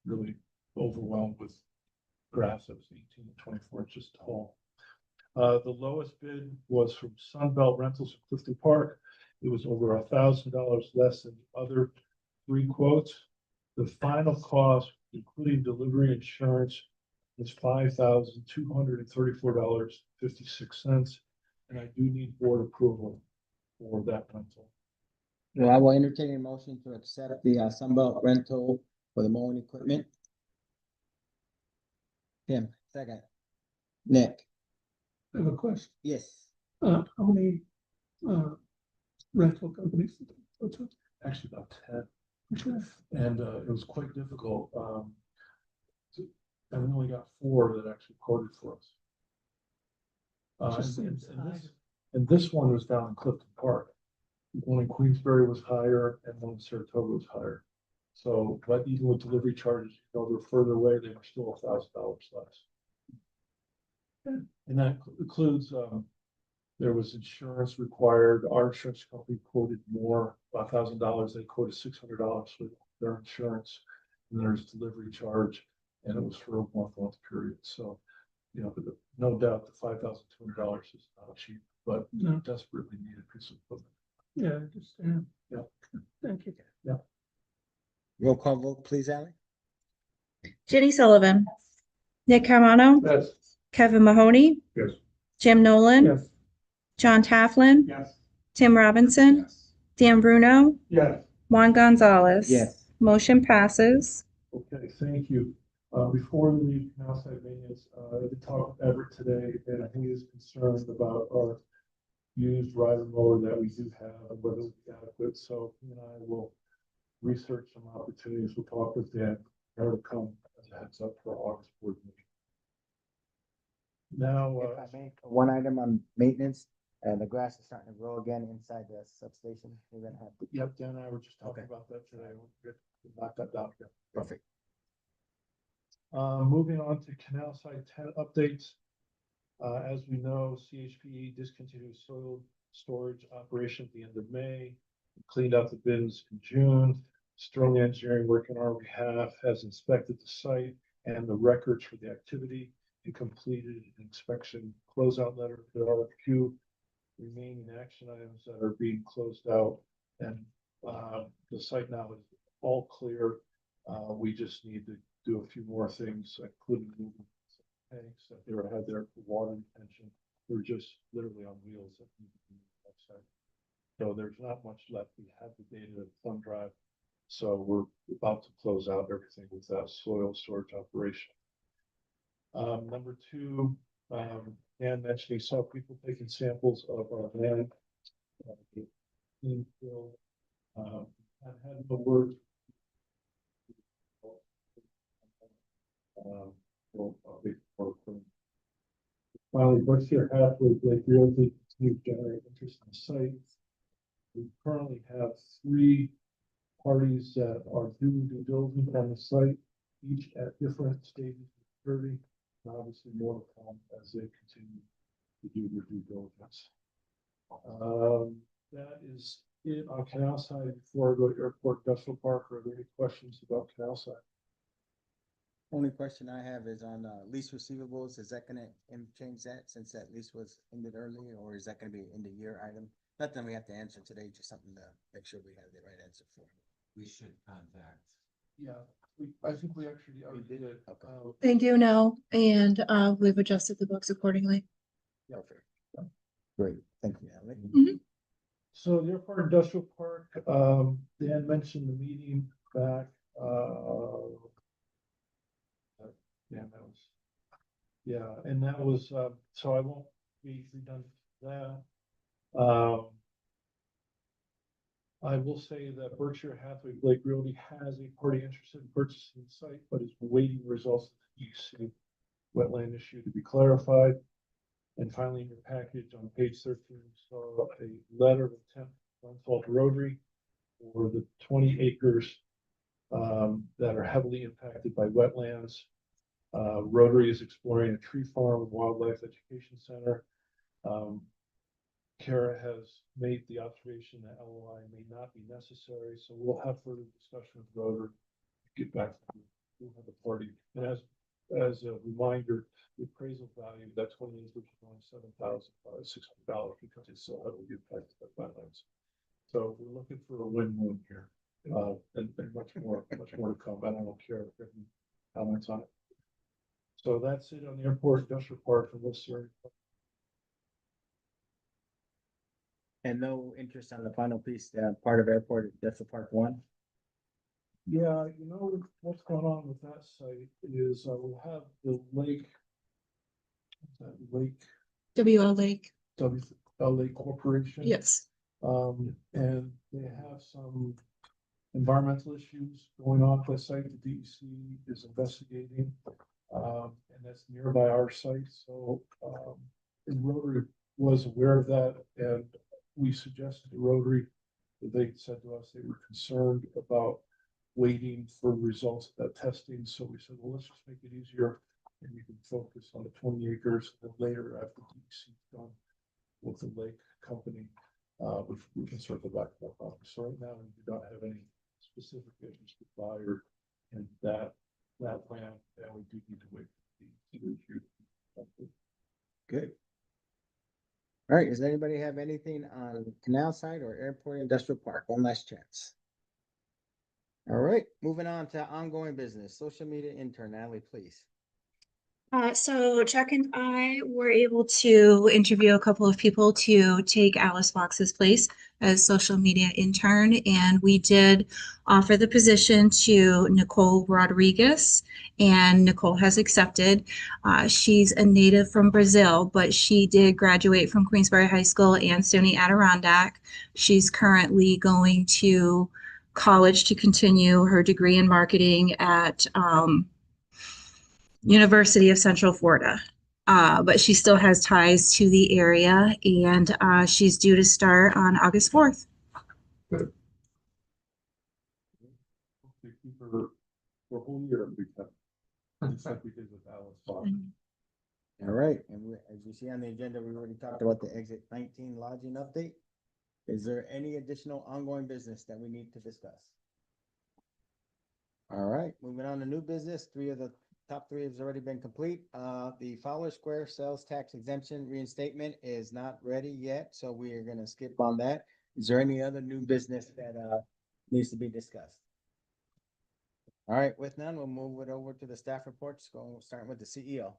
really overwhelmed with grass that was 18 to 24 inches tall. The lowest bid was from Sunbelt Rentals in Clifton Park. It was over $1,000 less than the other 3 quotes. The final cost, including delivery insurance, was $5,234.56. And I do need board approval for that rental. Well, I will entertain a motion to accept the Sunbelt rental for the mowing equipment. Tim, second. Nick, I have a question. yes. How many, rental companies? Actually about 10. And it was quite difficult. And we only got 4 that actually quoted for us. And this one was down in Clifton Park. One in Queensbury was higher and one in Saratoga was higher. So, but even with delivery charges, you know, they're further away, they were still $1,000 less. And that includes, there was insurance required. Our insurance company quoted more, about $1,000. They quoted $600 for their insurance. And there's delivery charge, and it was for a month period. So, you know, but no doubt the $5,200 is not cheap, but desperately needed piece of equipment. Yeah, I understand. Yeah. Thank you. Roll call vote, please, Ally. Jenny Sullivan, Nick Carmano, Yes. Kevin Mahoney, Yes. Jim Nolan, Yes. John Tafflin, Yes. Tim Robinson, Dan Bruno, Yes. Juan Gonzalez. Yes. Motion passes. Okay, thank you. Before we leave Canal Side Maintenance, I did talk with Everett today, and he is concerned about our used rider mower that we do have and whether it's adequate. So he and I will research some opportunities. We'll talk with Dan, or to come as a heads up for our August board meeting. Now, If I may, one item on maintenance, the grass is starting to grow again inside the substation. We're gonna have to. yep, Dan and I were just talking Okay. about that today. We'll knock that down. Perfect. Moving on to Canal Side 10 updates. As we know, CHPE discontinued soil storage operation at the end of May, cleaned out the bins in June. Sterling Engineering, working on our behalf, has inspected the site and the records for the activity and completed an inspection closeout letter. There are a few remaining action items that are being closed out, and the site now is all clear. We just need to do a few more things, including moving some tanks that they had there for water retention. They're just literally on wheels that need to be moved outside. So there's not much left. We have the data in thumb drive. So we're about to close out everything with that soil storage operation. Number 2, Dan mentioned he saw people taking samples of our land. I've had no word. Finally, Berkshire Hathaway Blake Realty continues to generate interest in the site. We currently have 3 parties that are doing due diligence on the site, each at different stages of maturity, and obviously more to come as they continue to do their due diligence. That is it on Canal Side. Before I go to Airport Industrial Park, are there any questions about Canal Side? Only question I have is on lease receivables. Is that gonna change that since that lease was ended early, or is that gonna be an end of year item? Nothing we have to answer today, just something to make sure we have the right answer for. We should contact. Yeah, I think we actually already did it. Okay. They do know, and we've adjusted the books accordingly. Perfect. Great, thank you, Ally. So the Airport Industrial Park, Dan mentioned the meeting back, and that was, so I won't be redundant to that. I will say that Berkshire Hathaway Blake Realty has a party interested in purchasing the site, but is waiting results of the EC wetland issue to be clarified. And finally, in your package on page 13, you saw a letter of intent Glenfalt Rotary for the 20 acres that are heavily impacted by wetlands. Rotary is exploring a tree farm and wildlife education center. Kara has made the observation that LOI may not be necessary, so we'll have further discussion with Rotary. Get back to you. We'll have a party. And as a reminder, the appraisal value of that 20 acres is only $7,600 because it's so heavily impacted by wetlands. So we're looking for a win-win here, and much more to come. I don't care if any comments on it. So that's it on the airport industrial park from this year. And no interest on the final piece, part of airport industrial park 1. Yeah, you know, what's going on with that site is we'll have the lake. Lake, WL Lake, WL Lake Corporation. yes. And they have some environmental issues going on at the site. The DEC is investigating, and that's nearby our site. So, Rotary was aware of that, and we suggested to Rotary, they said to us they were concerned about waiting for the results of that testing. So we said, well, let's just make it easier and we can focus on the 20 acres. And later, after DEC is done with the lake company, we can circle back to that problem. So right now, we do not have any specific interest buyer in that land, and we do need to wait for the issue. Good. All right, does anybody have anything on canal side or airport industrial park? One last chance. All right, moving on to ongoing business, social media intern, Natalie, please. So Chuck and I were able to interview a couple of people to take Alice Fox's place as social media intern, and we did offer the position to Nicole Rodriguez, and Nicole has accepted. She's a native from Brazil, but she did graduate from Queensbury High School and SUNY Adirondack. She's currently going to college to continue her degree in marketing at University of Central Florida. But she still has ties to the area, and she's due to start on August 4th. Good. For a whole year, just like we did with Alice Fox. All right, and as you see on the agenda, we already talked about the exit 19 lodging update. Is there any additional ongoing business that we need to discuss? All right, moving on to new business. Top three has already been complete. The Fowler Square sales tax exemption reinstatement is not ready yet, so we are gonna skip on that. Is there any other new business that needs to be discussed? All right, with none, we'll move it over to the staff reports, starting with the CEO.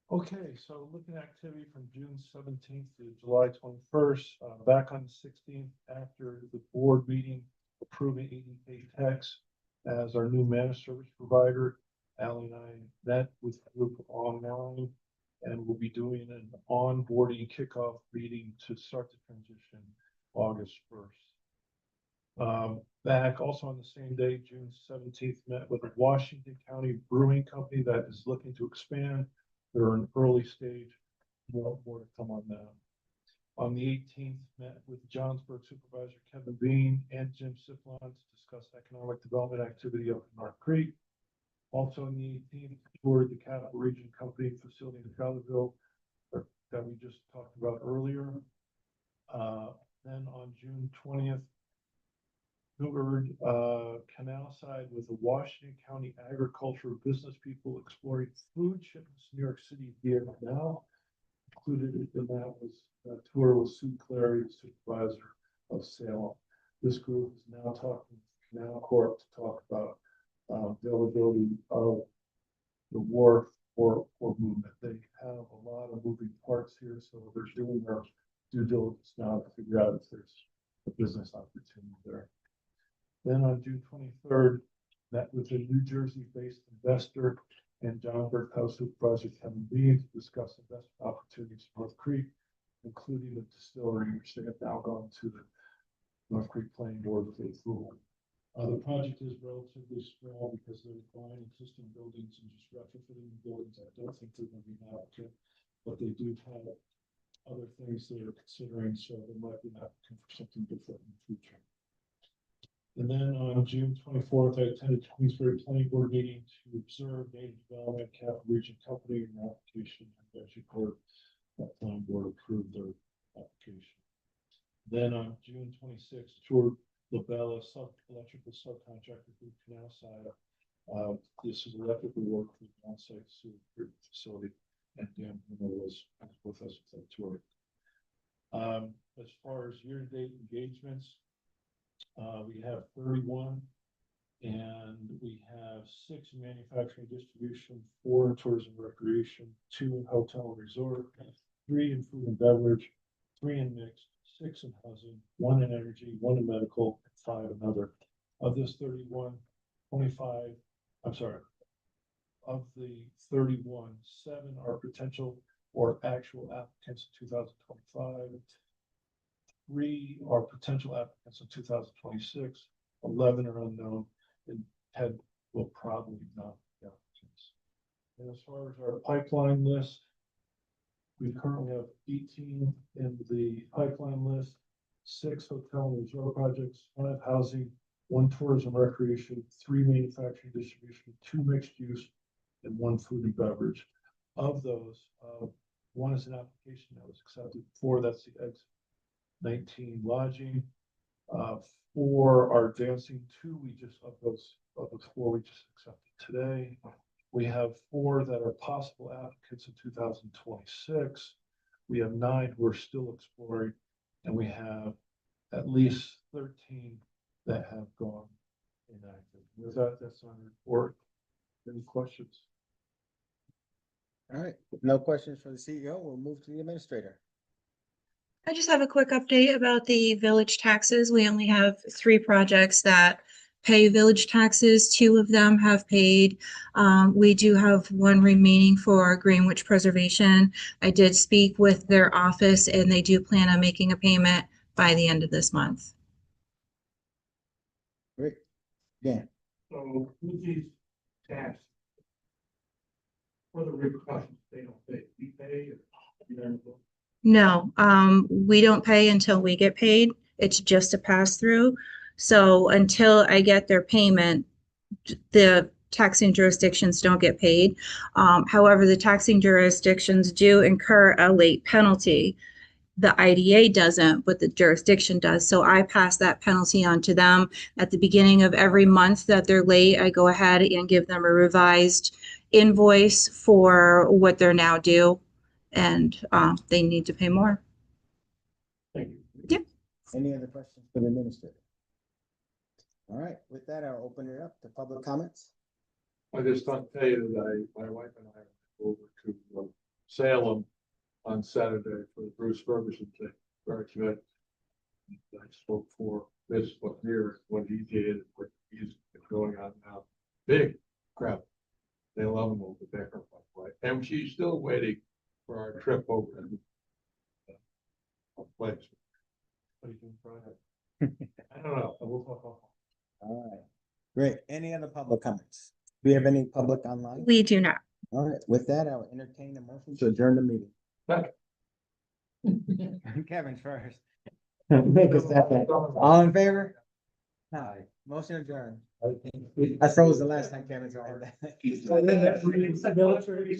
Okay, so looking at activity from June 17th to July 21st, back on the 16th, after the board meeting approving ADK Techs as our new managed service provider, Ally and I met with the group online, and we'll be doing an onboarding kickoff meeting to start the transition August 1st. Back also on the same day, June 17th, met with a Washington County brewing company that is looking to expand. They're in early stage, more to come on that. On the 18th, met with Johnsburg Supervisor Kevin Bean and Jim Siplon to discuss economic development activity up in North Creek. Also on the 18th, toured the Capital Region Company facility in Charlottesville that we just talked about earlier. Then on June 20th, toured Canal Side with the Washington County Agricultural Business people exploring food shipments to New York City via canal. Included in that was a tour with Sue Clary, supervisor of Salem. This group is now talking to Canal Corp to talk about availability of the wharf for movement. They have a lot of moving parts here, so they're doing their due diligence now to figure out if there's a business opportunity there. Then on June 23rd, met with a New Jersey-based investor and Johnsburg House Supervisor Kevin Bean to discuss investment opportunities in North Creek, including the distillery, which they have now gone to the North Creek Planning Board with approval. The project is relatively small because they're buying existing buildings and just retrofitting buildings. I don't think they're going to be applicant, but they do have other things that are considering, so there might be an applicant for something different in the future. And then on June 24th, I attended Queensbury Planning Board meeting to observe native development Capital Region Company and their application. And as you heard, that planning board approved their application. Then on June 26th, toured Labella electrical subcontractor group Canal Side. This is electrical work for the on-site sewer treatment facility, and Dan Bruno was with us with that tour. As far as year-to-date engagements, we have 31, and we have 6 in manufacturing distribution, 4 in tourism and recreation, 2 in hotel and resort, 3 in food and beverage, 3 in mixed, 6 in housing, 1 in energy, 1 in medical, and 5 in other. Of this 31, 25, I'm sorry, of the 31, 7 are potential or actual applicants in 2025. 3 are potential applicants in 2026, 11 are unknown, and 10 will probably not be applicants. And as far as our pipeline list, we currently have 18 in the pipeline list, 6 hotel and resort projects, 5 housing, 1 tourism recreation, 3 manufacturing distribution, 2 mixed use, and 1 food and beverage. Of those, 1 is an application that was accepted. 4, that's the exit. 19 lodging, 4 are advancing. 2 we just of the 4 we just accepted today. We have 4 that are possible applicants in 2026. We have 9 who are still exploring, and we have at least 13 that have gone inactive. With that, that's on the report. Any questions? All right, no questions for the CEO. We'll move to the administrator. I just have a quick update about the village taxes. We only have 3 projects that pay village taxes. 2 of them have paid. We do have 1 remaining for Greenwich Preservation. I did speak with their office, and they do plan on making a payment by the end of this month. Great. Yeah. So with these tax, what are the repercussions? They don't pay, we pay, or you don't? No, we don't pay until we get paid. It's just a pass through. So until I get their payment, the taxing jurisdictions don't get paid. However, the taxing jurisdictions do incur a late penalty. The IDA doesn't, but the jurisdiction does. So I pass that penalty on to them at the beginning of every month that they're late. I go ahead and give them a revised invoice for what they're now due. And they need to pay more. Thank you. Yep. Any other questions for the administrator? All right, with that, I'll open it up to public comments. I just want to tell you that my wife and I went over to Salem on Saturday for the Bruce Ferguson thing. Very good. I spoke for this one here, what he did, what he's going on now. Big crowd. They love him over there, by the way. And she's still waiting for our trip over to the place. What are you doing Friday? I don't know. We'll talk. All right, great. Any other public comments? Do we have any public online? We do not. All right, with that, I'll entertain a motion to adjourn the meeting. Kevin's first. Make a second. All in favor? Aye. Motion adjourned. I froze the last time Kevin said that. Military.